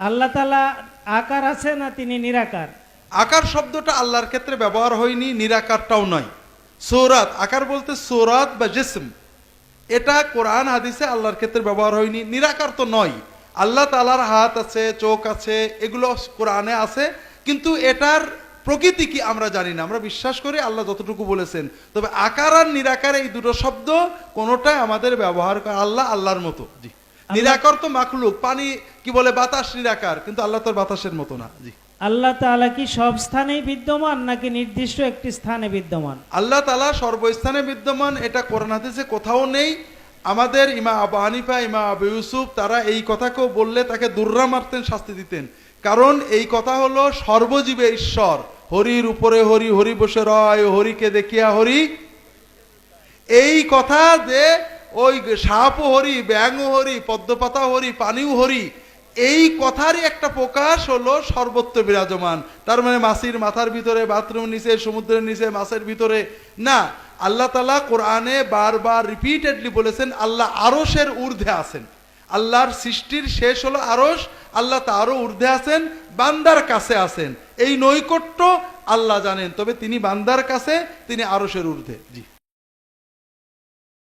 আল্লাহ তাআলা আকার আছে না তিনি নিরাকার? আকার শব্দটা আল্লাহর ক্ষেত্রে ব্যবহার হয়নি, নিরাকারটাও নয়। সূরাত, আকার বলতে সূরাত বা জিসম, এটা কোরআন হাদিসে আল্লাহর ক্ষেত্রে ব্যবহার হয়নি। নিরাকার তো নয়, আল্লাহ তাআলার হাত আছে, চোখ আছে, এগুলো কোরআনে আছে, কিন্তু এটার প্রকৃতি কি আমরা জানি না। আমরা বিশ্বাস করি আল্লাহ যতটুকু বলেছেন। তবে আকার আর নিরাকার এই দুটো শব্দ কোনোটাই আমাদের ব্যবহার করে আল্লাহ আল্লাহর মতো। জি, নিরাকার তো মাখলুক, পানি কি বলে বাতাস নিরাকার, কিন্তু আল্লাহ তোর বাতাসের মতো না। জি, আল্লাহ তাআলা কি সব স্থানেই বিদ্যমান নাকি নির্দিষ্ট একটি স্থানে বিদ্যমান? আল্লাহ তাআলা সর্বস্থানে বিদ্যমান, এটা কোরআন হাদিসে কোথাও নেই। আমাদের ইমাম আবু হানিফা, ইমাম আবু ইউসুফ তারা এই কথাকেও বললে তাকে দুর্রা মারতেন, শাস্তি দিতেন। কারণ এই কথা হলো সর্বজীবে ঈশ্বর, হরির উপরে হরি, হরি বসে রয়, হরিকে দেখিয়া হরি। এই কথা যে ওই সাপও হরি, ব্যাঙও হরি, পদ্মপাতা হরি, পানিও হরি, এই কথারই একটা প্রকাশ হলো সর্বত্র বিরাজমান। তার মানে মাছির মাথার ভিতরে, বাথরুম নিচে, সমুদ্রের নিচে, মাছের ভিতরে না। আল্লাহ তাআলা কোরআনে বারবার রিপিটেডলি বলেছেন আল্লাহ আরশের ঊর্ধ্বে আছেন। আল্লাহর সৃষ্টির শেষ হলো আরশ, আল্লাহ তারও ঊর্ধ্বে আছেন, বান্দার কাছে আছেন। এই নৈকট্য আল্লাহ জানেন, তবে তিনি বান্দার কাছে, তিনি আরশের ঊর্ধ্বে। জি।